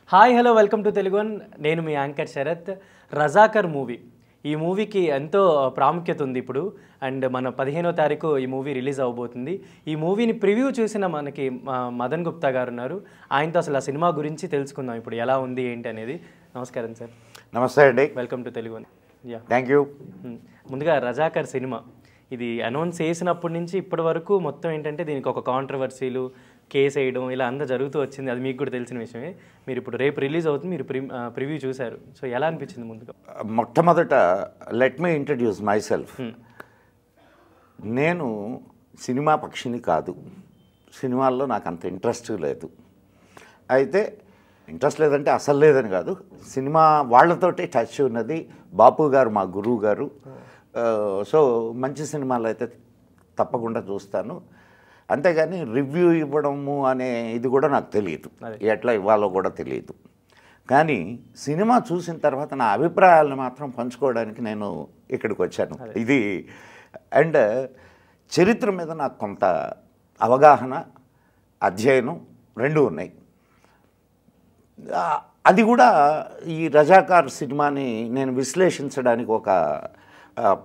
Hi hello welcome to Telugu one. నేను మీ anchor Sarath. Razakar movie, ఈ మూవీకి ఎంతో ప్రాముఖ్యత ఉంది ఇప్పుడు. అండ్ మన 15వ తారీఖు ఈ మూవీ రిలీజ్ అవబోతుంది. ఈ మూవీని ప్రివ్యూ చూసిన మనకి మదన్ గుప్తా గారు ఉన్నారు. ఆయనతో అసలు ఆ సినిమా గురించి తెలుసుకుందాం, ఇప్పుడు ఎలా ఉంది ఏంటి అనేది. నమస్కారం సార్. నమస్తే అండి. Welcome to Telugu one. Yeah, thank you. ముందుగా రజాకర్ సినిమా ఇది అనౌన్స్ చేసినప్పటి నుంచి ఇప్పటి వరకు మొత్తం ఏంటంటే దీనికి ఒక కాంట్రవర్సీలు, కేసు వేయడం ఇలా అంతా జరుగుతూ వచ్చింది. అది మీకు కూడా తెలిసిన విషయమే. మీరు ఇప్పుడు రేపు రిలీజ్ అవుతుంది, మీరు ప్రివ్యూ చూశారు. సో ఎలా అనిపించింది? ముందుగా మొట్టమొదట let me introduce my self. నేను సినిమా పక్షిని కాదు, సినిమాల్లో నాకు అంత ఇంట్రెస్ట్ లేదు. అయితే ఇంట్రెస్ట్ లేదంటే అసలు లేదని కాదు, సినిమా వాళ్ళతోటి టచ్ ఉన్నది. బాపు గారు మా గురువు గారు. సో మంచి సినిమాలు అయితే తప్పకుండా చూస్తాను. అంతేగాని రివ్యూ ఇవ్వడము అనే ఇది కూడా నాకు తెలియదు, ఎట్లా ఇవ్వాలో కూడా తెలియదు. కానీ సినిమా చూసిన తర్వాత నా అభిప్రాయాలను మాత్రం పంచుకోవడానికి నేను ఇక్కడికి వచ్చాను. ఇది అండ్ చరిత్ర మీద నాకు కొంత అవగాహన, అధ్యయనం రెండూ ఉన్నాయి. అది కూడా ఈ రజాకార్ సినిమాని నేను విశ్లేషించడానికి ఒక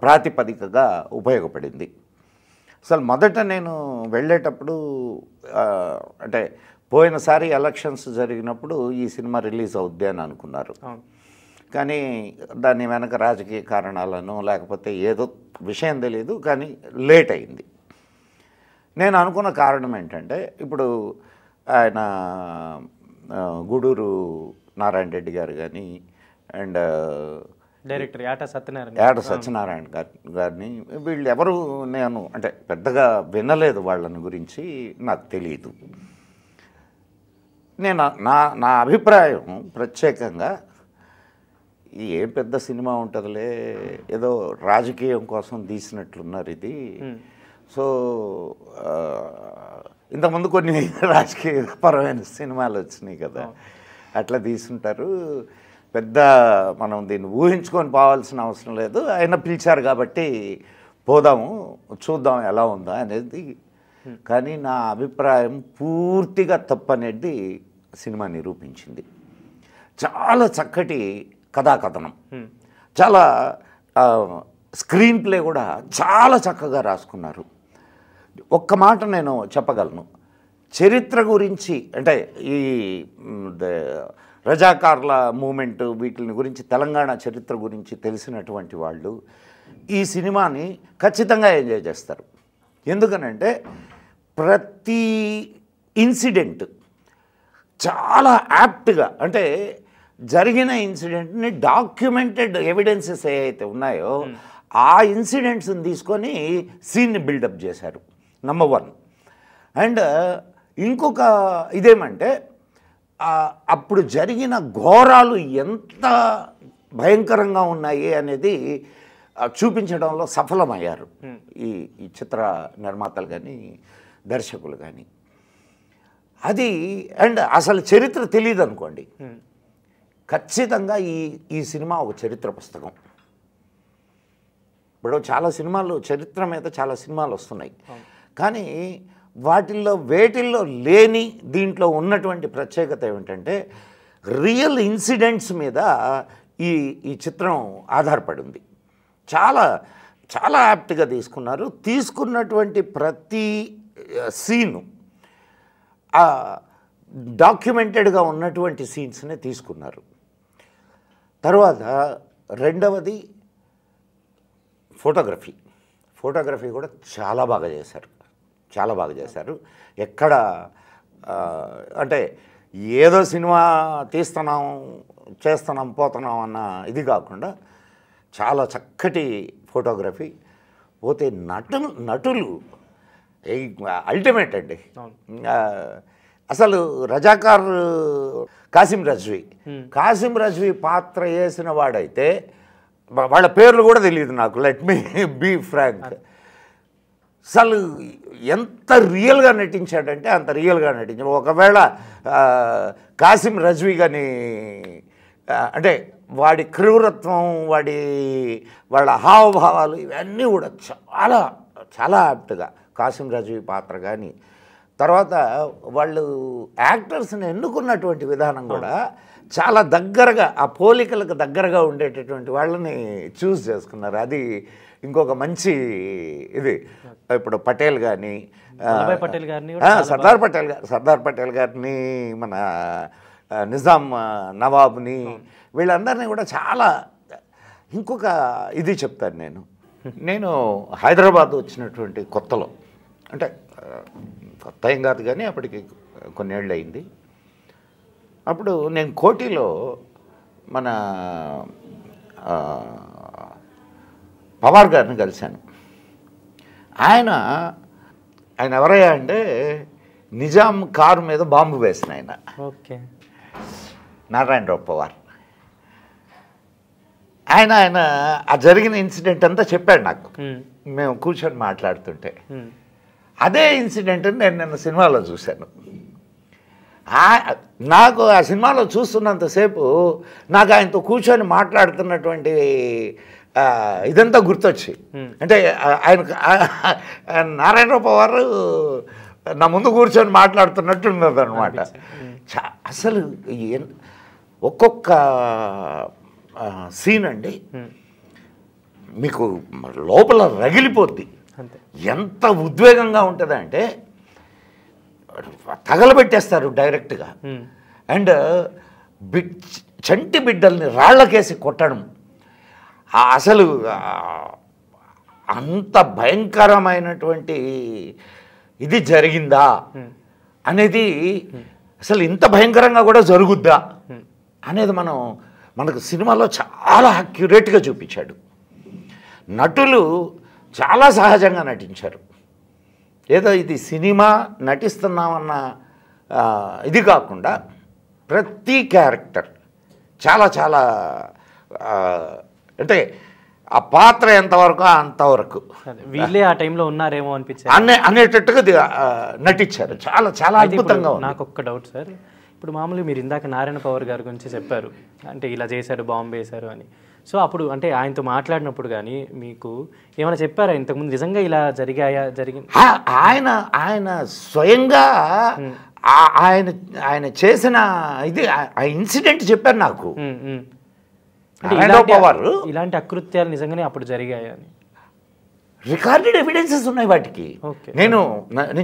ప్రాతిపదికగా ఉపయోగపడింది. అసలు మొదట నేను వెళ్ళేటప్పుడు అంటే పోయినసారి ఎలక్షన్స్ జరిగినప్పుడు ఈ సినిమా రిలీజ్ అవుద్ది అని అనుకున్నారు. కానీ దాని వెనక రాజకీయ కారణాలను లేకపోతే ఏదో విషయం తెలియదు, కానీ లేట్ అయింది. నేను అనుకున్న కారణం ఏంటంటే, ఇప్పుడు ఆయన గూడూరు నారాయణ రెడ్డి గారు కానీ అండ్ డైరెక్టర్ యాట సత్యనారాయణ గారిని వీళ్ళు ఎవరు నేను అంటే పెద్దగా వినలేదు, వాళ్ళని గురించి నాకు తెలియదు. నేను నా అభిప్రాయం ప్రత్యేకంగా ఏం పెద్ద సినిమా ఉంటుందిలే, ఏదో రాజకీయం కోసం తీసినట్లున్నారు ఇది. సో ఇంతకుముందు కొన్ని రాజకీయపరమైన సినిమాలు వచ్చినాయి కదా, అట్లా తీసుంటారు. పెద్ద మనం దీన్ని ఊహించుకొని పోవాల్సిన అవసరం లేదు. ఆయన పిలిచారు కాబట్టి పోదాము, చూద్దాం ఎలా ఉందా అనేది. కానీ నా అభిప్రాయం పూర్తిగా తప్పనేది సినిమా నిరూపించింది. చాలా చక్కటి కథాకథనం, చాలా స్క్రీన్ ప్లే కూడా చాలా చక్కగా రాసుకున్నారు. ఒక్క మాట నేను చెప్పగలను, చరిత్ర గురించి అంటే ఈ రజాకార్ల మూమెంట్ వీటిని గురించి, తెలంగాణ చరిత్ర గురించి తెలిసినటువంటి వాళ్ళు ఈ సినిమాని ఖచ్చితంగా ఎంజాయ్ చేస్తారు. ఎందుకనంటే ప్రతి ఇన్సిడెంట్ చాలా యాప్ట్గా, అంటే జరిగిన ఇన్సిడెంట్ని డాక్యుమెంటెడ్ ఎవిడెన్సెస్ ఏవైతే ఉన్నాయో ఆ ఇన్సిడెంట్స్ని తీసుకొని సీన్ని బిల్డప్ చేశారు, నంబర్ 1. అండ్ ఇంకొక ఇదేమంటే, అప్పుడు జరిగిన ఘోరాలు ఎంత భయంకరంగా ఉన్నాయి అనేది చూపించడంలో సఫలమయ్యారు ఈ చిత్ర నిర్మాతలు కానీ దర్శకులు కానీ. అది అండ్ అసలు చరిత్ర తెలియదు అనుకోండి, ఖచ్చితంగా ఈ సినిమా ఒక చరిత్ర పుస్తకం. ఇప్పుడు చాలా సినిమాలు చరిత్ర మీద చాలా సినిమాలు వస్తున్నాయి, కానీ వేటిల్లో లేని దీంట్లో ఉన్నటువంటి ప్రత్యేకత ఏమిటంటే రియల్ ఇన్సిడెంట్స్ మీద ఈ చిత్రం ఆధారపడి ఉంది. చాలా చాలా యాప్ట్గా తీసుకున్నారు. తీసుకున్నటువంటి ప్రతి సీను డాక్యుమెంటెడ్గా ఉన్నటువంటి సీన్స్నే తీసుకున్నారు. తర్వాత రెండవది ఫోటోగ్రఫీ కూడా చాలా బాగా చేశారు. ఎక్కడ అంటే ఏదో సినిమా చేస్తున్నాం పోతున్నాం అన్న ఇది కాకుండా చాలా చక్కటి ఫోటోగ్రఫీ. పోతే నటులు అల్టిమేట్ అండి. అసలు రజాకార్ కాసిం రజ్వీ పాత్ర వేసిన వాడైతే వాళ్ళ పేర్లు కూడా తెలియదు నాకు, లెట్ మీ బీ ఫ్రాంక్. అసలు ఎంత రియల్గా నటించాడంటే అంత రియల్గా నటించాడు. ఒకవేళ కాసిం రజ్వీ కానీ అంటే వాడి క్రూరత్వం, వాళ్ళ హావభావాలు ఇవన్నీ కూడా చాలా చాలా యాప్ట్గా కాసిం రజ్వీ పాత్ర కానీ, తర్వాత వాళ్ళు యాక్టర్స్ని ఎన్నుకున్నటువంటి విధానం కూడా చాలా దగ్గరగా, ఆ పోలికలకు దగ్గరగా ఉండేటటువంటి వాళ్ళని చూస్ చేసుకున్నారు. అది ఇంకొక మంచి ఇది. ఇప్పుడు పటేల్ కానీ, పటేల్ గారిని, సర్దార్ పటేల్ గారిని, మన నిజాం నవాబ్ని, వీళ్ళందరినీ కూడా చాలా. ఇంకొక ఇది చెప్తాను. నేను హైదరాబాద్ వచ్చినటువంటి కొత్తలో, అంటే కొత్త ఏం కాదు కానీ అప్పటికి కొన్నేళ్ళు అయింది. అప్పుడు నేను కోటిలో మన పవార్ గారిని కలిశాను. ఆయన ఎవరయ్యా అంటే నిజాం కారు మీద బాంబు వేసిన ఆయన. ఓకే. నారాయణరావు పవార్. ఆయన ఆ జరిగిన ఇన్సిడెంట్ అంతా చెప్పాడు నాకు, మేము కూర్చొని మాట్లాడుతుంటే. అదే ఇన్సిడెంట్ నేను నిన్న సినిమాలో చూశాను. నాకు ఆ సినిమాలో చూస్తున్నంతసేపు నాకు ఆయనతో కూర్చొని మాట్లాడుతున్నటువంటి ఇదంతా గుర్తొచ్చి, అంటే నారాయణరావు పవార్ నా ముందు కూర్చొని మాట్లాడుతున్నట్టు ఉన్నదన్నమాట. అసలు ఒక్కొక్క సీన్ అండి మీకు లోపల రగిలిపోద్ది. ఎంత ఉద్వేగంగా ఉంటుందంటే తగలబెట్టేస్తారు డైరెక్ట్గా. అండ్ చంటి బిడ్డల్ని రాళ్లకేసి కొట్టడం, అసలు అంత భయంకరమైనటువంటి ఇది జరిగిందా అనేది, అసలు ఇంత భయంకరంగా కూడా జరుగుద్దా అనేది మనకు సినిమాలో చాలా అక్యురేట్గా చూపించాడు. నటులు చాలా సహజంగా నటించారు. ఏదో ఇది సినిమా నటిస్తున్నామన్న ఇది కాకుండా ప్రతి క్యారెక్టర్ చాలా చాలా అంటే ఆ పాత్ర ఎంతవరకు అంతవరకు వీళ్ళే ఆ టైంలో ఉన్నారేమో అనిపించారు అనేటట్టుగా నటించారు. చాలా చాలా అద్భుతంగా. నాకు ఒక్క డౌట్ సార్, ఇప్పుడు మామూలుగా మీరు ఇందాక నారాయణ పవార్ గారి గురించి చెప్పారు, అంటే ఇలా చేశారు, బాంబు వేశారు అని. సో అప్పుడు అంటే ఆయనతో మాట్లాడినప్పుడు కానీ మీకు ఏమైనా చెప్పారా ఇంతకుముందు నిజంగా ఇలా జరిగింది? ఆయన స్వయంగా ఆయన చేసిన ఇది ఆ ఇన్సిడెంట్ చెప్పారు నాకు. ఇలాంటి అకృత్యాలు నిజంగానే అప్పుడు జరిగాయని రికార్డెడ్ ఎవిడెన్సెస్ ఉన్నాయి వాటికి. నేను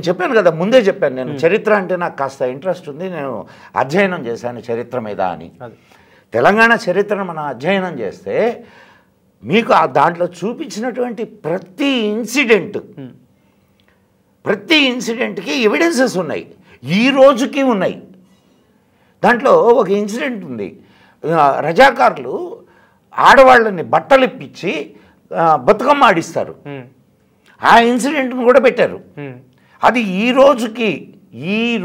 చెప్పాను కదా, ముందే చెప్పాను, నేను చరిత్ర అంటే నాకు కాస్త ఇంట్రెస్ట్ ఉంది, నేను అధ్యయనం చేశాను చరిత్ర మీద అని. తెలంగాణ చరిత్రను మనం అధ్యయనం చేస్తే మీకు దాంట్లో చూపించినటువంటి ప్రతి ఇన్సిడెంట్కి ఎవిడెన్సెస్ ఉన్నాయి, ఈ రోజుకి ఉన్నాయి. దాంట్లో ఒక ఇన్సిడెంట్ ఉంది, రజాకార్లు ఆడవాళ్ళని బట్టలు ఇప్పించి బతుకమ్మ ఆడిస్తారు. ఆ ఇన్సిడెంట్ను కూడా పెట్టారు. అది ఈ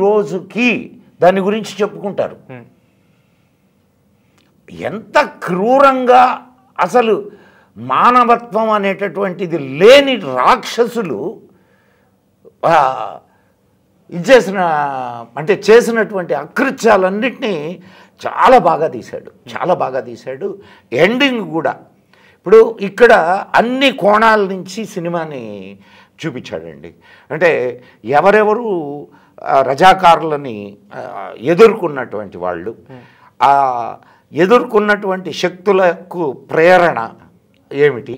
రోజుకి దాని గురించి చెప్పుకుంటారు. ఎంత క్రూరంగా, అసలు మానవత్వం అనేటటువంటిది లేని రాక్షసులు చేసినటువంటి అకృత్యాలన్నింటినీ చాలా బాగా తీశాడు. ఎండింగ్ కూడా ఇప్పుడు ఇక్కడ అన్ని కోణాల నుంచి సినిమాని చూపించాడండి. అంటే ఎవరెవరు రజాకారులని ఎదుర్కొన్నటువంటి వాళ్ళు, ఆ ఎదుర్కొన్నటువంటి శక్తులకు ప్రేరణ ఏమిటి.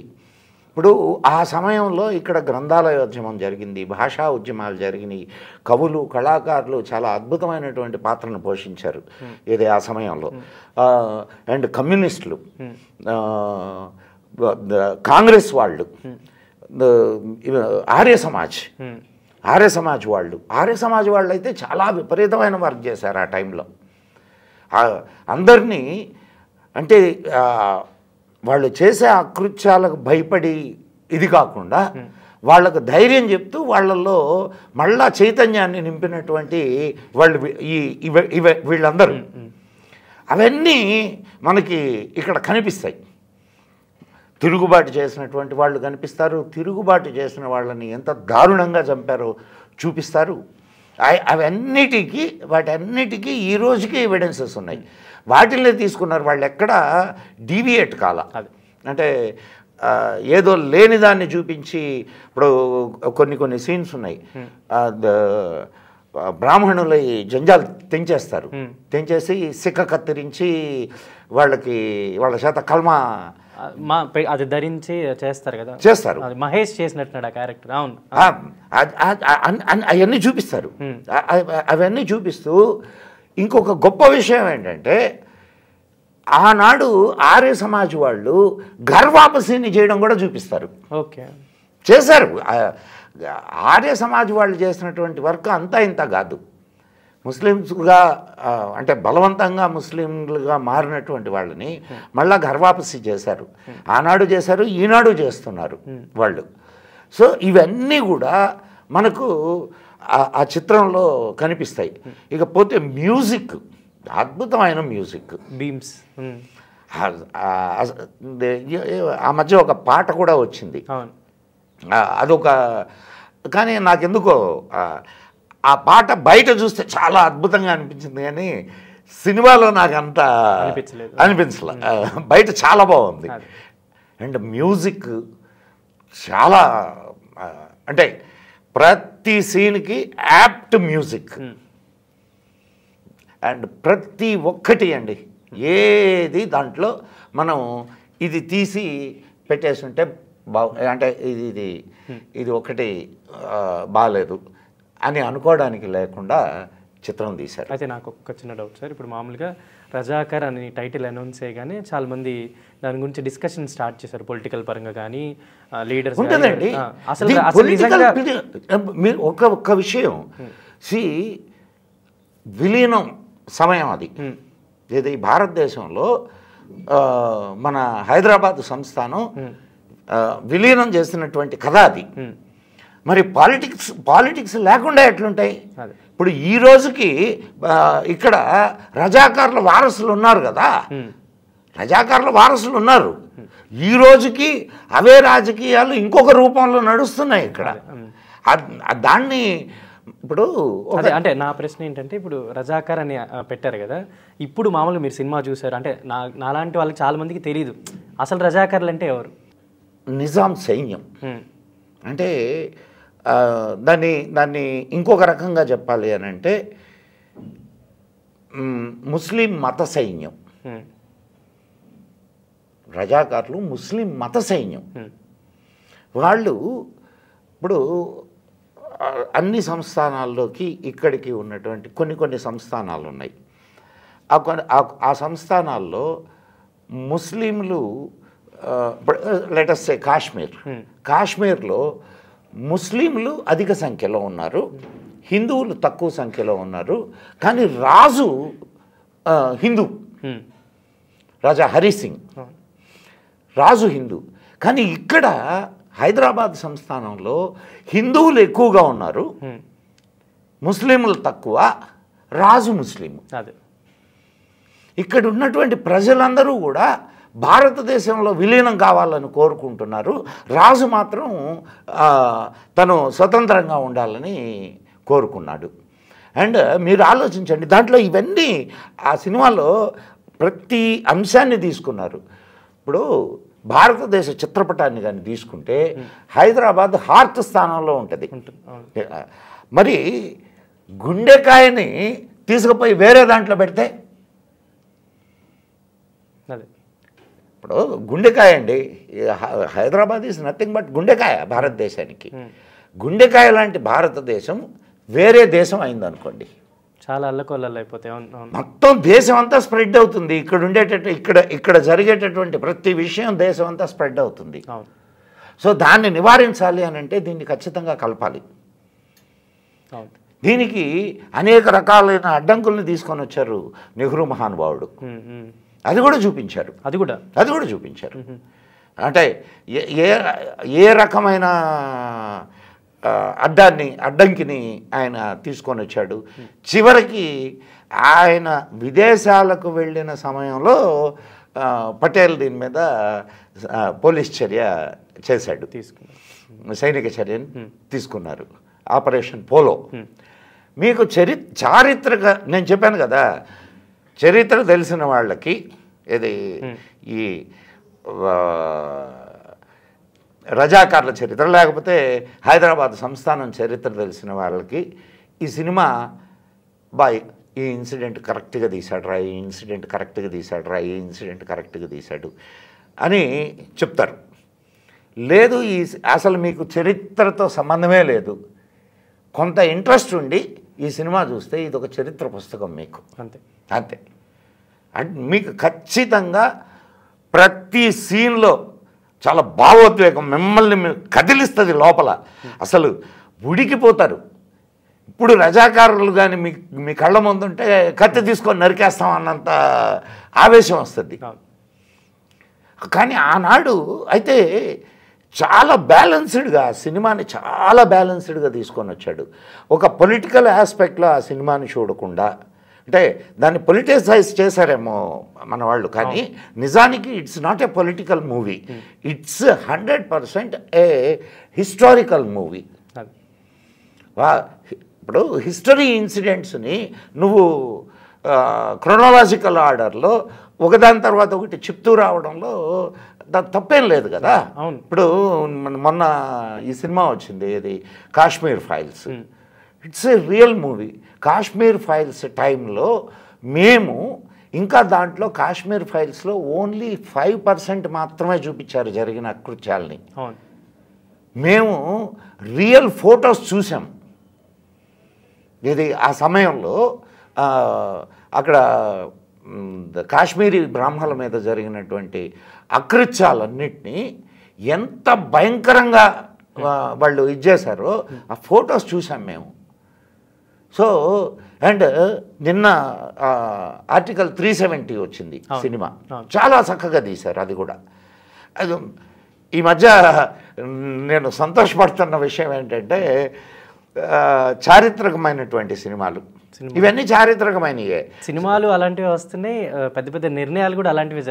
ఇప్పుడు ఆ సమయంలో ఇక్కడ గ్రంథాలయోద్యమం జరిగింది, భాషా ఉద్యమాలు జరిగినాయి, కవులు కళాకారులు చాలా అద్భుతమైనటువంటి పాత్రను పోషించారు ఇది ఆ సమయంలో. అండ్ కమ్యూనిస్టులు, కాంగ్రెస్ వాళ్ళు, ఆర్య సమాజ్ వాళ్ళు అయితే చాలా విపరీతమైన వర్క్ చేశారు ఆ టైంలో. అందరినీ అంటే వాళ్ళు చేసే అకృత్యాలకు భయపడి ఇది కాకుండా వాళ్ళకు ధైర్యం చెప్తూ వాళ్ళల్లో మళ్ళా చైతన్యాన్ని నింపినటువంటి వాళ్ళు వీళ్ళందరూ, అవన్నీ మనకి ఇక్కడ కనిపిస్తాయి. తిరుగుబాటు చేసినటువంటి వాళ్ళు కనిపిస్తారు, తిరుగుబాటు చేసిన వాళ్ళని ఎంత దారుణంగా చంపారో చూపిస్తారు. వాటన్నిటికీ ఈ రోజుకి ఎవిడెన్సెస్ ఉన్నాయి. వాటిల్నే తీసుకున్నారు, వాళ్ళు ఎక్కడా డీవియేట్ కాల. అంటే ఏదో లేని దాన్ని చూపించి, ఇప్పుడు కొన్ని సీన్స్ ఉన్నాయి, బ్రాహ్మణుల ఈ జంజాలు తెంచేస్తారు. తెంచేసి సిక్క కత్తిరించి వాళ్ళ చేత కల్మా అది ధరించి చేస్తారు కదా, చేస్తారు. మహేష్ చేసినట్టున్నాడు ఆ క్యారెక్టర్. అవును, అవన్నీ చూపిస్తారు. అవన్నీ చూపిస్తూ ఇంకొక గొప్ప విషయం ఏంటంటే, ఆనాడు ఆర్య సమాజ్ వాళ్ళు గర్వాపసిని చేయడం కూడా చూపిస్తారు. ఓకే, చేశారు. ఆర్య సమాజ్ వాళ్ళు చేసినటువంటి వర్క్ అంతా ఇంత కాదు. ముస్లిమ్స్గా అంటే బలవంతంగా ముస్లింలుగా మారినటువంటి వాళ్ళని మళ్ళా గర్వాపసి చేశారు. ఆనాడు చేశారు, ఈనాడు చేస్తున్నారు వాళ్ళు. సో ఇవన్నీ కూడా మనకు ఆ చిత్రంలో కనిపిస్తాయి. ఇకపోతే మ్యూజిక్, అద్భుతమైన మ్యూజిక్, బీమ్స్. ఆ మధ్య ఒక పాట కూడా వచ్చింది, అదొక, కానీ నాకెందుకో ఆ పాట బయట చూస్తే చాలా అద్భుతంగా అనిపించింది, కానీ సినిమాలో నాకు అంత అనిపించలే. బయట చాలా బాగుంది. అండ్ మ్యూజిక్ చాలా, అంటే ప్రతి సీన్కి యాప్ట్ మ్యూజిక్. అండ్ ప్రతి ఒక్కటి అండి, ఏది దాంట్లో మనం ఇది తీసి పెట్టేసి ఉంటే అంటే ఇది ఒకటి బాగాలేదు అని అనుకోవడానికి లేకుండా చిత్రం తీశారు. అయితే నాకు ఒక చిన్న డౌట్ సార్, ఇప్పుడు మామూలుగా రజాకర్ అని టైటిల్ అనౌన్స్ చేయగానే చాలామంది దాని గురించి డిస్కషన్ స్టార్ట్ చేశారు, పొలిటికల్ పరంగా కానీ లీడర్స్ ఉంటుందండి. మీరు ఒక్క విషయం, విలీనం సమయం అది, ఇది భారతదేశంలో మన హైదరాబాద్ సంస్థానం విలీనం చేసినటువంటి కథ అది. మరి పాలిటిక్స్ లేకుండా ఎట్లుంటాయి? ఇప్పుడు ఈ రోజుకి ఇక్కడ రజాకార్ల వారసులు ఉన్నారు కదా, రజాకార్ల వారసులు ఉన్నారు. ఈ రోజుకి అవే రాజకీయాలు ఇంకొక రూపంలో నడుస్తున్నాయి ఇక్కడ. దాన్ని ఇప్పుడు అంటే నా ప్రశ్న ఏంటంటే, ఇప్పుడు రజాకార్ అని పెట్టారు కదా, ఇప్పుడు మామూలుగా మీరు సినిమా చూసారు అంటే నాలాంటి వాళ్ళకి చాలా మందికి తెలియదు అసలు రజాకార్లు అంటే ఎవరు. నిజాం సైన్యం అంటే దాన్ని ఇంకొక రకంగా చెప్పాలి అని అంటే ముస్లిం మత సైన్యం. రజాకార్లు ముస్లిం మత సైన్యం. వాళ్ళు ఇప్పుడు అన్ని సంస్థానాల్లోకి ఇక్కడికి ఉన్నటువంటి కొన్ని సంస్థానాలు ఉన్నాయి. ఆ సంస్థానాల్లో ముస్లింలు, లెటస్ సే కాశ్మీర్లో ముస్లింలు అధిక సంఖ్యలో ఉన్నారు, హిందువులు తక్కువ సంఖ్యలో ఉన్నారు. కానీ రాజు హిందూ, రాజా హరిసింగ్ రాజు హిందూ. కానీ ఇక్కడ హైదరాబాద్ సంస్థానంలో హిందువులు ఎక్కువగా ఉన్నారు, ముస్లింలు తక్కువ, రాజు ముస్లిం. ఇక్కడ ఉన్నటువంటి ప్రజలందరూ కూడా భారతదేశంలో విలీనం కావాలని కోరుకుంటున్నారు. రాజు మాత్రం తను స్వతంత్రంగా ఉండాలని కోరుకున్నాడు. అండ్ మీరు ఆలోచించండి, దాంట్లో ఇవన్నీ ఆ సినిమాలో ప్రతి అంశాన్ని తీసుకున్నారు. ఇప్పుడు భారతదేశ చిత్రపటాన్ని కానీ తీసుకుంటే హైదరాబాద్ హార్ట్ స్థానంలో ఉంటుంది. మరి గుండెకాయని తీసుకుపోయి వేరే దాంట్లో పెడితే, ఇప్పుడు గుండెకాయ అండి, హైదరాబాద్ ఈజ్ నథింగ్ బట్ గుండెకాయ భారతదేశానికి. గుండెకాయ లాంటి భారతదేశం వేరే దేశం అయిందనుకోండి, చాలా అల్లకొల్లలు అయిపోతాయి. మొత్తం దేశం అంతా స్ప్రెడ్ అవుతుంది. ఇక్కడ జరిగేటటువంటి ప్రతి విషయం దేశం అంతా స్ప్రెడ్ అవుతుంది. సో దాన్ని నివారించాలి అని అంటే దీన్ని ఖచ్చితంగా కలపాలి. దీనికి అనేక రకాలైన అడ్డంకుల్ని తీసుకొని వచ్చారు నెహ్రూ మహానుభావుడు. అది కూడా చూపించారు. అంటే ఏ రకమైన అడ్డంకిని ఆయన తీసుకొని వచ్చాడు. చివరికి ఆయన విదేశాలకు వెళ్ళిన సమయంలో పటేల్ దీని మీద పోలీస్ చర్య చేశాడు, సైనిక చర్యను తీసుకున్నారు, ఆపరేషన్ పోలో. మీకు చారిత్రక నేను చెప్పాను కదా, చరిత్ర తెలిసిన వాళ్ళకి ఇది ఈ రజాకార్ల చరిత్ర లేకపోతే హైదరాబాద్ సంస్థానం చరిత్ర తెలిసిన వాళ్ళకి ఈ సినిమా బాయ్ ఈ ఇన్సిడెంట్ కరెక్ట్గా తీశాడు రా, ఈ ఇన్సిడెంట్ కరెక్ట్గా తీశాడు రా, ఈ ఇన్సిడెంట్ కరెక్ట్గా తీశాడు అని చెప్తారు. లేదు అసలు మీకు చరిత్రతో సంబంధమే లేదు, కొంత ఇంట్రెస్ట్ ఉండి ఈ సినిమా చూస్తే ఇది ఒక చరిత్ర పుస్తకం మీకు అంతే అంతే. అంటే మీకు ఖచ్చితంగా ప్రతి సీన్లో చాలా భావోద్వేగం మిమ్మల్ని కదిలిస్తుంది లోపల, అసలు ఉడికిపోతారు. ఇప్పుడు రజాకారులు కానీ మీ కళ్ళ ముందుంటే కత్తి తీసుకొని నరికేస్తాం అన్నంత ఆవేశం వస్తుంది. కానీ ఆనాడు అయితే చాలా బ్యాలెన్స్డ్గా సినిమాని చాలా బ్యాలెన్స్డ్గా తీసుకొని వచ్చాడు. ఒక పొలిటికల్ ఆస్పెక్ట్లో ఆ సినిమాని చూడకుండా, అంటే దాన్ని పొలిటిసైజ్ చేశారేమో మన వాళ్ళు, కానీ నిజానికి it's not a political movie, it's 100% A historical movie. ఇప్పుడు హిస్టరీ ఇన్సిడెంట్స్ని నువ్వు క్రొనాలజికల్ ఆర్డర్లో ఒకదాని తర్వాత ఒకటి చెప్తూ రావడంలో తప్పేం లేదు కదా. ఇప్పుడు మొన్న ఈ సినిమా వచ్చింది, ఇది Kashmir files. It's a real movie. Kashmir files టైంలో మేము ఇంకా దాంట్లో కాశ్మీర్ ఫైల్స్లో ఓన్లీ 5% మాత్రమే చూపించారు జరిగిన అకృత్యాలని. మేము రియల్ ఫొటోస్ చూసాం. ఇది ఆ సమయంలో అక్కడ కాశ్మీరీ బ్రాహ్మణుల మీద జరిగినటువంటి అకృత్యాలన్నింటినీ ఎంత భయంకరంగా వాళ్ళు ఇచ్చేశారో ఆ ఫొటోస్ చూసాం మేము. సో అండ్ నిన్న ఆర్టికల్ 370 వచ్చింది సినిమా, చాలా చక్కగా తీశారు అది కూడా. అది ఈ మధ్య నేను సంతోషపడుతున్న విషయం ఏంటంటే చారిత్రకమైనటువంటి సినిమాలు ఇవన్నీ చారిత్రకమైనవే సినిమాలు అలాంటివి వస్తున్నాయి, పెద్ద పెద్ద నిర్ణయాలు కూడా అలాంటివి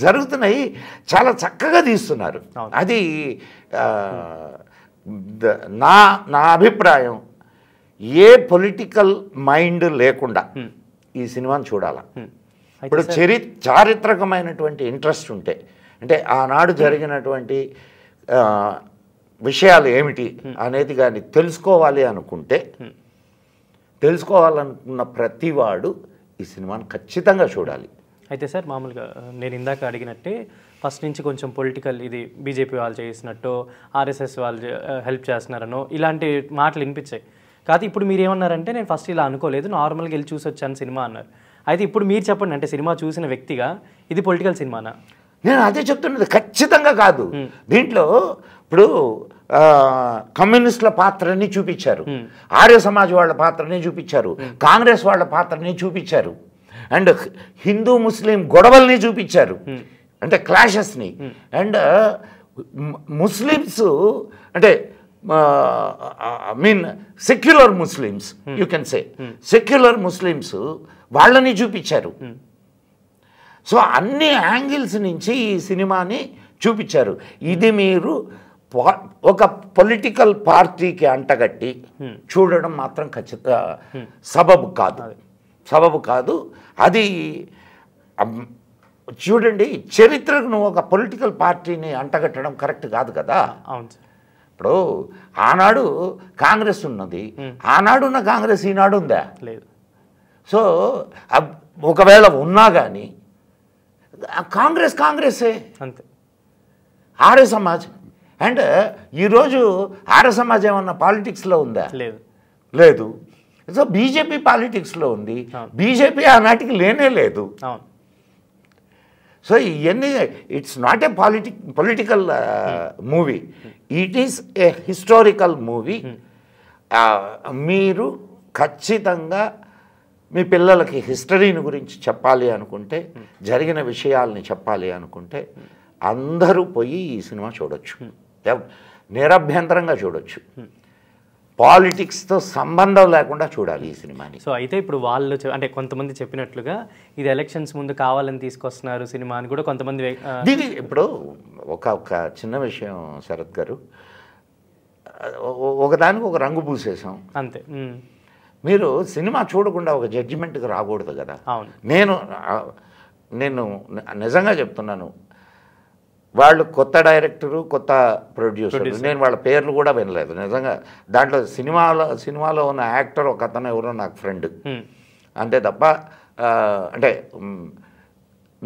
జరుగుతున్నాయి. చాలా చక్కగా తీస్తున్నారు. అది నా అభిప్రాయం, ఏ పొలిటికల్ మైండ్ లేకుండా ఈ సినిమాని చూడాల. ఇప్పుడు చారిత్రకమైనటువంటి ఇంట్రెస్ట్ ఉంటే, అంటే ఆనాడు జరిగినటువంటి విషయాలు ఏమిటి అనేది కానీ తెలుసుకోవాలనుకున్న ప్రతివాడు ఈ సినిమాని ఖచ్చితంగా చూడాలి. అయితే సార్, మామూలుగా నేను ఇందాక అడిగినట్టే ఫస్ట్ నుంచి కొంచెం పొలిటికల్, ఇది బీజేపీ వాళ్ళు చేసినట్టు, ఆర్ఎస్ఎస్ వాళ్ళు హెల్ప్ చేస్తున్నారనో ఇలాంటి మాటలు వినిపించాయి. కాదు ఇప్పుడు మీరు ఏమన్నారంటే, నేను ఫస్ట్ ఇలా అనుకోలేదు, నార్మల్గా వెళ్ళి చూసి వచ్చాను సినిమా అన్నారు. అయితే ఇప్పుడు మీరు చెప్పండి, అంటే సినిమా చూసిన వ్యక్తిగా ఇది పొలిటికల్ సినిమానా? నేను అదే చెప్తున్నది, ఖచ్చితంగా కాదు. దీంట్లో ఇప్పుడు కమ్యూనిస్టుల పాత్రని చూపించారు, ఆర్య సమాజ్ వాళ్ళ పాత్రని చూపించారు, కాంగ్రెస్ వాళ్ళ పాత్రని చూపించారు, అండ్ హిందూ ముస్లిం గొడవల్ని చూపించారు, అంటే క్లాషెస్ని. అండ్ ముస్లిమ్స్ అంటే mean secular Muslims, you can say secular Muslims వాళ్ళని చూపించారు. సో అన్ని యాంగిల్స్ నుంచి ఈ సినిమాని చూపించారు. ఇది మీరు ఒక పొలిటికల్ పార్టీకి అంటగట్టి చూడడం మాత్రం ఖచ్చితంగా సబబు కాదు. అది చూడండి, చరిత్రకు నువ్వు ఒక పొలిటికల్ పార్టీని అంటగట్టడం కరెక్ట్ కాదు కదా. ఇప్పుడు ఆనాడు కాంగ్రెస్ ఉన్నది, ఆనాడున్న కాంగ్రెస్ ఈనాడు ఉందా? లేదు. సో ఒకవేళ ఉన్నా కానీ కాంగ్రెసే అంతే. ఆర్య సమాజ్ అండ్ ఈరోజు ఆర్య సమాజ్ ఏమన్నా పాలిటిక్స్లో ఉందా? లేదు. సో బీజేపీ పాలిటిక్స్లో ఉంది. బీజేపీ ఆనాటికి లేనే లేదు. సో ఇవన్నీ it's not a political movie, it is a historical movie. మీరు ఖచ్చితంగా మీ పిల్లలకి హిస్టరీని గురించి చెప్పాలి అనుకుంటే, జరిగిన విషయాల్ని చెప్పాలి అనుకుంటే అందరూ పోయి ఈ సినిమా చూడొచ్చు, నిరభ్యంతరంగా చూడొచ్చు. పాలిటిక్స్తో సంబంధం లేకుండా చూడాలి ఈ సినిమాని. సో అయితే ఇప్పుడు వాళ్ళు అంటే కొంతమంది చెప్పినట్లుగా ఇది ఎలక్షన్స్ ముందు కావాలని తీసుకొస్తున్నారు సినిమా అని కూడా కొంతమంది. దీని ఇప్పుడు ఒక చిన్న విషయం శరత్ గారు, ఒకదానికి ఒక రంగు పూసేసాం అంతే. మీరు సినిమా చూడకుండా ఒక జడ్జిమెంట్కి రాకూడదు కదా. నేను నిజంగా చెప్తున్నాను, వాళ్ళు కొత్త డైరెక్టరు, కొత్త ప్రొడ్యూసర్. నేను వాళ్ళ పేర్లు కూడా వినలేదు నిజంగా. దాంట్లో సినిమాలో ఉన్న యాక్టర్ ఒక అతను ఎవరో నాకు ఫ్రెండ్, అంతే తప్ప అంటే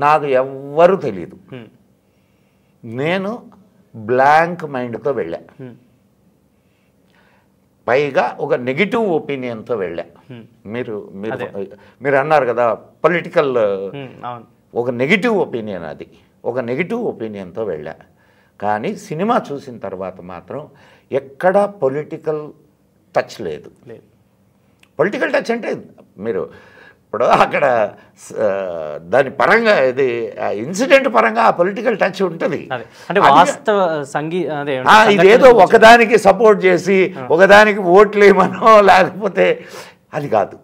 నాకు ఎవ్వరూ తెలియదు. నేను బ్లాంక్ మైండ్తో వెళ్ళా, పైగా ఒక నెగిటివ్ ఒపీనియన్తో వెళ్ళా. మీరు అన్నారు కదా పొలిటికల్, ఒక నెగిటివ్ ఒపీనియన్, అది ఒక నెగిటివ్ ఒపీనియన్తో వెళ్ళా. కానీ సినిమా చూసిన తర్వాత మాత్రం ఎక్కడా పొలిటికల్ టచ్ లేదు. పొలిటికల్ టచ్ అంటే మీరు ఇప్పుడు అక్కడ దాని పరంగా ఇది ఇన్సిడెంట్ పరంగా ఆ పొలిటికల్ టచ్ ఉంటుంది. ఇదేదో ఒకదానికి సపోర్ట్ చేసి ఒకదానికి ఓట్లు వేయమనో లేకపోతే అది కాదు.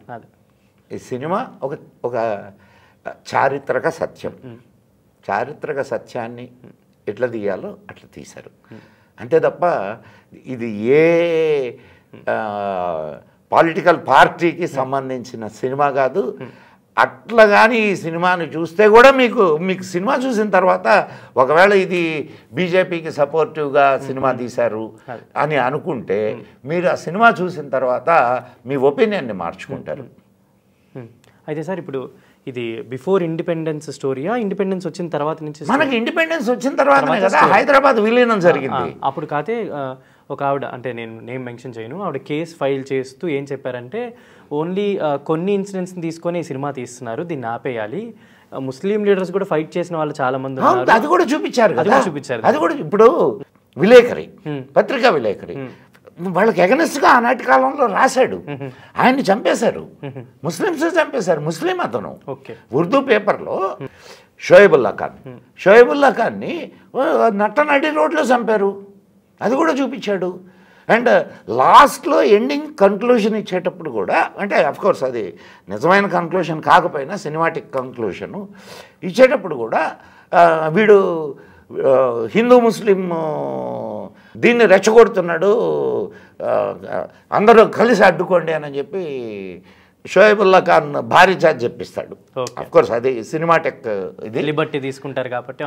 ఈ సినిమా ఒక చారిత్రక సత్యం. చారిత్రక సత్యాన్ని ఎట్లా తీయాలో అట్లా తీశారు, అంతే తప్ప ఇది ఏ పొలిటికల్ పార్టీకి సంబంధించిన సినిమా కాదు. అట్లా కానీ ఈ సినిమాని చూస్తే కూడా మీకు సినిమా చూసిన తర్వాత ఒకవేళ ఇది బీజేపీకి సపోర్టివ్గా సినిమా తీశారు అని అనుకుంటే మీరు ఆ సినిమా చూసిన తర్వాత మీ ఒపీనియన్ని మార్చుకుంటారు. అయితే సార్ ఇప్పుడు ఇది బిఫోర్ ఇండిపెండెన్స్ స్టోరీయా, ఇండిపెండెన్స్ వచ్చిన తర్వాత నుంచి? మనకి ఇండిపెండెన్స్ వచ్చిన తర్వాతనే కదా హైదరాబాద్ విలీనం జరిగింది. అప్పుడు కాతే ఒక ఆవిడ, అంటే నేను నేమ్ మెన్షన్ చేయను, ఆవిడ కేసు ఫైల్ చేస్తూ ఏం చెప్పారంటే ఓన్లీ కొన్ని ఇన్సిడెంట్స్ని తీసుకొని ఈ సినిమా తీస్తున్నారు, దీన్ని ఆపేయాలి. ముస్లిం లీడర్స్ కూడా ఫైట్ చేసిన వాళ్ళు చాలా మంది ఉన్నారు, అది కూడా చూపించారు. అది కూడా ఇప్పుడు విలేకరి, పత్రికా విలేకరి వాళ్ళకి ఎగనెస్ట్గా ఆనాటి కాలంలో రాశాడు. ఆయన్ని చంపేశారు, ముస్లిమ్స్ చంపేశారు. ముస్లిం అతను ఉర్దూ పేపర్లో షోయబుల్లా ఖాన్ని నడి రోడ్లో చంపారు, అది కూడా చూపించాడు. అండ్ లాస్ట్లో ఎండింగ్ కన్క్లూషన్ ఇచ్చేటప్పుడు కూడా, అంటే అఫ్కోర్స్ అది నిజమైన కన్క్లూషన్ కాకపోయినా సినిమాటిక్ కన్క్లూషను ఇచ్చేటప్పుడు కూడా వీడు హిందూ ముస్లిం దీన్ని రెచ్చగొడుతున్నాడు, అందరూ కలిసి అడ్డుకోండి అని చెప్పి షోయబుల్లా ఖాన్ భారీ చార్జ్ చెప్పిస్తాడు. అఫ్కోర్స్ అది సినిమాటిక్ ఇది లిబర్టీ తీసుకుంటారు కాబట్టి.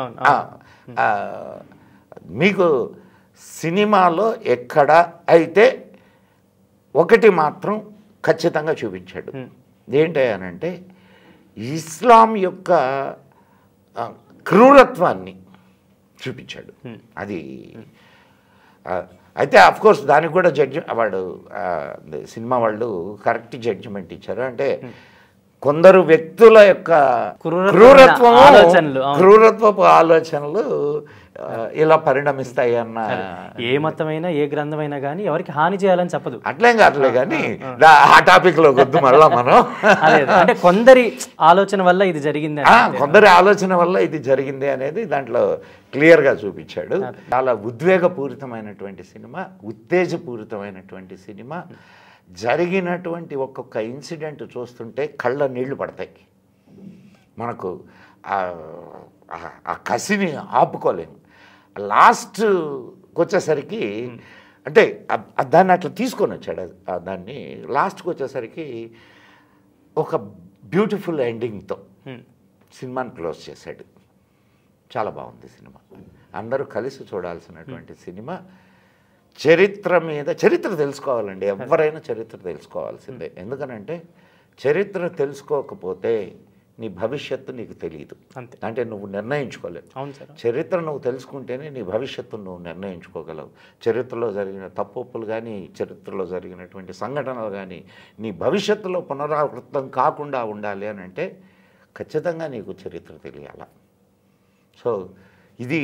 మీకు సినిమాలో ఎక్కడ అయితే ఒకటి మాత్రం ఖచ్చితంగా చూపించాడు, ఏంటంటే ఇస్లాం యొక్క క్రూరత్వాన్ని చూపించాడు. అది అయితే అఫ్కోర్స్ దానికి కూడా సినిమా వాళ్ళు కరెక్ట్ జడ్జిమెంట్ ఇచ్చారు. అంటే కొందరు వ్యక్తుల యొక్క క్రూరత్వపు ఆలోచనలు ఇలా పరిణమిస్తాయి అన్న, ఏ మతమైనా ఏ గ్రంథమైనా కానీ ఎవరికి హాని చేయాలని చెప్పదు. అట్లేం కాదులే కానీ ఆ టాపిక్ లో వద్దు మళ్ళా మనం. అంటే కొందరి ఆలోచన వల్ల ఇది జరిగింది, కొందరి ఆలోచన వల్ల ఇది జరిగింది అనేది దాంట్లో క్లియర్గా చూపించాడు. చాలా ఉద్వేగపూరితమైనటువంటి సినిమా, ఉత్తేజపూరితమైనటువంటి సినిమా. జరిగినటువంటి ఒక్కొక్క ఇన్సిడెంట్ చూస్తుంటే కళ్ళ నీళ్లు పడతాయి మనకు. ఆ కసిని ఆపుకోలేము. లాస్ట్కి వచ్చేసరికి అంటే దాన్ని అట్లా తీసుకొని వచ్చాడు. దాన్ని లాస్ట్కి వచ్చేసరికి ఒక బ్యూటిఫుల్ ఎండింగ్తో సినిమాని క్లోజ్ చేశాడు. చాలా బాగుంది సినిమా, అందరూ కలిసి చూడాల్సినటువంటి సినిమా. చరిత్ర తెలుసుకోవాలండి, ఎవరైనా చరిత్ర తెలుసుకోవాల్సిందే. ఎందుకనంటే చరిత్ర తెలుసుకోకపోతే నీ భవిష్యత్తు నీకు తెలియదు, అంటే నువ్వు నిర్ణయించుకోలేవు. చరిత్ర నువ్వు తెలుసుకుంటేనే నీ భవిష్యత్తును నువ్వు నిర్ణయించుకోగలవు. చరిత్రలో జరిగిన తప్పులు కానీ, చరిత్రలో జరిగినటువంటి సంఘటనలు కానీ నీ భవిష్యత్తులో పునరావృతం కాకుండా ఉండాలి అని అంటే ఖచ్చితంగా నీకు చరిత్ర తెలియాల. సో ఇది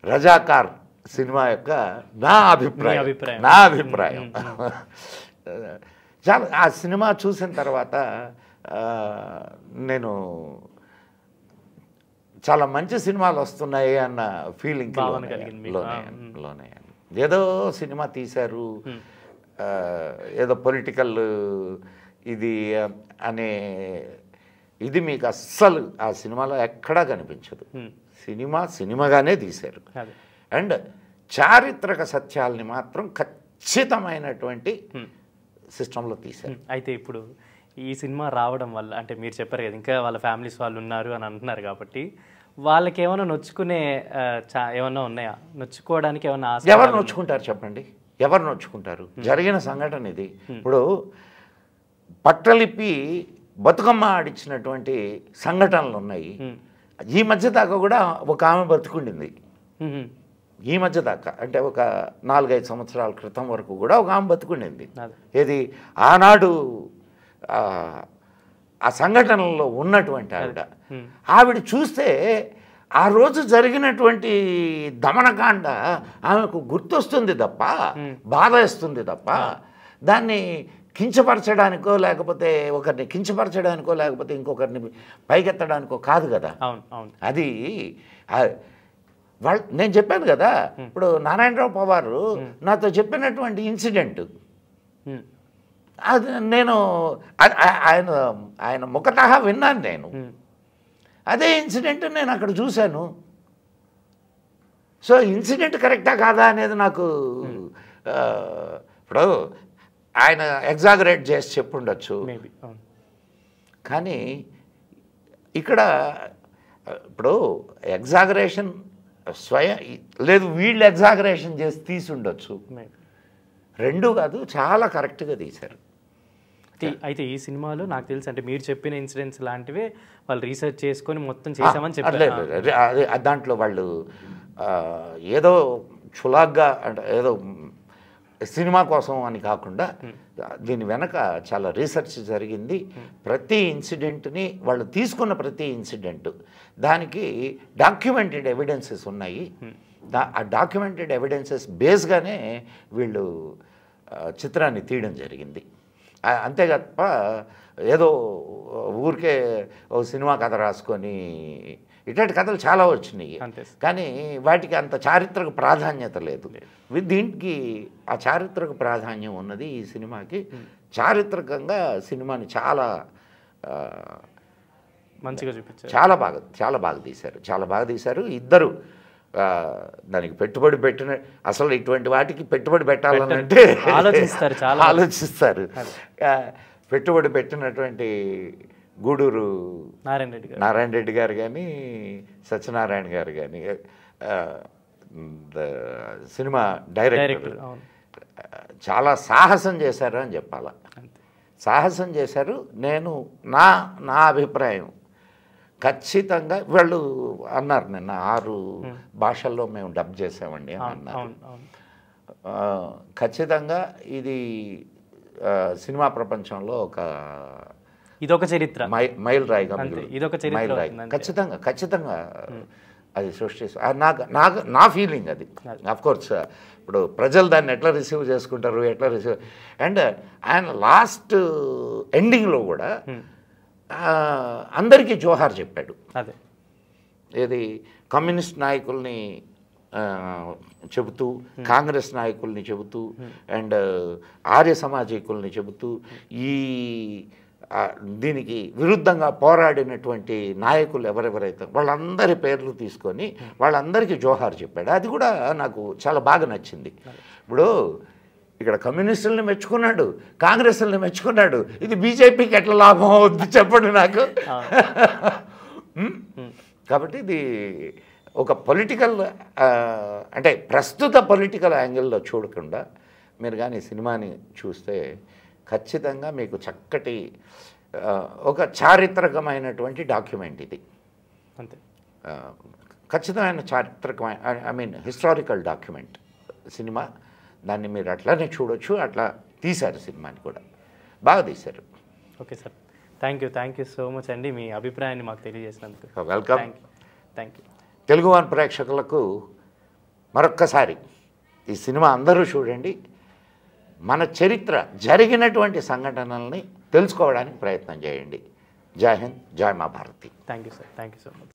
రజాకార్ సినిమా యొక్క నా అభిప్రాయం. చాలా ఆ సినిమా చూసిన తర్వాత నేను చాలా మంచి సినిమాలు వస్తున్నాయి అన్న ఫీలింగ్ లోనే. ఏదో సినిమా తీశారు, ఏదో పొలిటికల్ ఇది అనే ఇది మీకు అస్సలు ఆ సినిమాలో ఎక్కడా కనిపించదు. సినిమాగానే తీశారు. అండ్ చారిత్రక సత్యాల్ని మాత్రం ఖచ్చితమైనటువంటి సిస్టంలో తీశారు. అయితే ఇప్పుడు ఈ సినిమా రావడం వల్ల, అంటే మీరు చెప్పారు కదా ఇంకా వాళ్ళ ఫ్యామిలీస్ వాళ్ళు ఉన్నారు అని అంటున్నారు కాబట్టి, వాళ్ళకి ఏమైనా నొచ్చుకునే ఏమన్నా ఉన్నాయా? నొచ్చుకోవడానికి ఏమన్నా ఎవరు నొచ్చుకుంటారు చెప్పండి? ఎవరు నొచ్చుకుంటారు? జరిగిన సంఘటన ఇది. ఇప్పుడు పట్టలిప్పి బతుకమ్మ ఆడిచ్చినటువంటి సంఘటనలు ఉన్నాయి. ఈ మధ్య దాకా కూడా ఒక ఆమె బతుకుండింది. ఈ మధ్య దాకా అంటే ఒక 4-5 సంవత్సరాల క్రితం వరకు కూడా ఒక ఆమె బతుకుండింది. ఏది ఆనాడు ఆ సంఘటనలో ఉన్నటువంటి ఆవిడ చూస్తే ఆ రోజు జరిగినటువంటి దమనకాండ ఆమెకు గుర్తొస్తుంది తప్ప, బాధ వేస్తుంది తప్ప, దాన్ని కించపరచడానికో లేకపోతే ఒకరిని కించపరచడానికో లేకపోతే ఇంకొకరిని పైకెత్తడానికో కాదు కదా. అది నేను చెప్పాను కదా, ఇప్పుడు నారాయణరావు పవారు నాతో చెప్పినటువంటి ఇన్సిడెంట్ అది నేను ఆయన ముఖతహా విన్నాను నేను. అదే ఇన్సిడెంట్ నేను అక్కడ చూశాను. సో ఇన్సిడెంట్ కరెక్టా కాదా అనేది నాకు ఇప్పుడు ఆయన ఎగ్జాగరేట్ చేసి చెప్పుండొచ్చు, కానీ ఇక్కడ ఇప్పుడు ఎగ్జాగరేషన్ లేదు, వీళ్ళు ఎగ్జాగరేషన్ చేసి తీసి ఉండొచ్చు. రెండూ కాదు, చాలా కరెక్ట్గా తీశారు. అయితే ఈ సినిమాలో నాకు తెలుసు అంటే మీరు చెప్పిన ఇన్సిడెంట్స్ లాంటివే వాళ్ళు రీసెర్చ్ చేసుకొని మొత్తం చేసామని చెప్పారు. దాంట్లో వాళ్ళు ఏదో చులాగ్గా అంటే ఏదో సినిమా కోసం అని కాకుండా దీని వెనక చాలా రీసెర్చ్ జరిగింది. ప్రతి ఇన్సిడెంట్ని వాళ్ళు తీసుకున్న ప్రతి ఇన్సిడెంట్ దానికి డాక్యుమెంటెడ్ ఎవిడెన్సెస్ ఉన్నాయి. ఆ డాక్యుమెంటెడ్ ఎవిడెన్సెస్ బేస్గానే వీళ్ళు చిత్రాన్ని తీయడం జరిగింది. అంతే తప్ప ఏదో ఊరికే ఓ సినిమా కథ రాసుకొని ఇట్లాంటి కథలు చాలా వచ్చినాయి, కానీ వాటికి అంత చారిత్రక ప్రాధాన్యత లేదు. దీనికి ఆ చారిత్రక ప్రాధాన్యం ఉన్నది ఈ సినిమాకి. చారిత్రకంగా సినిమాని చాలా మంచిగా చూపించారు, చాలా బాగా తీశారు. ఇద్దరు దానికి పెట్టుబడి పెట్టిన అసలు ఇటువంటి వాటికి పెట్టుబడి పెట్టాలనంటే ఆలోచిస్తారు. పెట్టుబడి పెట్టినటువంటి గూడూరు నారాయణ రెడ్డి గారు కానీ సత్యనారాయణ గారు కానీ సినిమా డైరెక్టర్ చాలా సాహసం చేశారు అని చెప్పాలా. సాహసం చేశారు. నేను నా అభిప్రాయం ఖచ్చితంగా వాళ్ళు అన్నారు నిన్న 6 భాషల్లో మేము డబ్ చేసామండి అని అన్నారు. ఖచ్చితంగా ఇది సినిమా ప్రపంచంలో ఇదొక చరిత్ర, మైల్ రాయిగా ఖచ్చితంగా అది సృష్టిస్తారు. నా ఫీలింగ్ అది. అఫ్కోర్స్ ఇప్పుడు ప్రజలు దాన్ని ఎట్లా రిసీవ్ చేసుకుంటారు, అండ్ ఆయన లాస్ట్ ఎండింగ్లో కూడా అందరికీ జోహార్ చెప్పాడు. ఏది కమ్యూనిస్ట్ నాయకుల్ని చెబుతూ, కాంగ్రెస్ నాయకుల్ని చెబుతూ, అండ్ ఆర్య సమాజికుల్ని చెబుతూ, ఈ దీనికి విరుద్ధంగా పోరాడినటువంటి నాయకులు ఎవరెవరైతే వాళ్ళందరి పేర్లు తీసుకొని వాళ్ళందరికీ జోహార్ చెప్పాడు. అది కూడా నాకు చాలా బాగా నచ్చింది. ఇప్పుడు ఇక్కడ కమ్యూనిస్టుల్ని మెచ్చుకున్నాడు, కాంగ్రెస్ని మెచ్చుకున్నాడు. ఇది బీజేపీకి ఎట్లా లాభం అవుద్ది చెప్పండి నాకు. కాబట్టి ఇది ఒక పొలిటికల్ అంటే ప్రస్తుత పొలిటికల్ యాంగిల్లో చూడకుండా మీరు కానీ సినిమాని చూస్తే ఖచ్చితంగా మీకు చక్కటి ఒక చారిత్రకమైనటువంటి డాక్యుమెంట్ ఇది. అంతే, ఖచ్చితమైన చారిత్రకమైన హిస్టారికల్ డాక్యుమెంట్ సినిమా. దాన్ని మీరు అట్లానే చూడొచ్చు. అట్లా తీశారు సినిమాని కూడా, బాగా తీశారు. Okay sir, thank you so much అండి మీ అభిప్రాయాన్ని మాకు తెలియజేసినందుకు. Welcome. Thank you. Telugu one ప్రేక్షకులకు మరొక్కసారి ఈ సినిమా అందరూ చూడండి. మన చరిత్ర జరిగినటువంటి సంఘటనల్ని తెలుసుకోవడానికి ప్రయత్నం చేయండి. జై హింద్, జై మా Bharati. Thank you sir, thank you so much.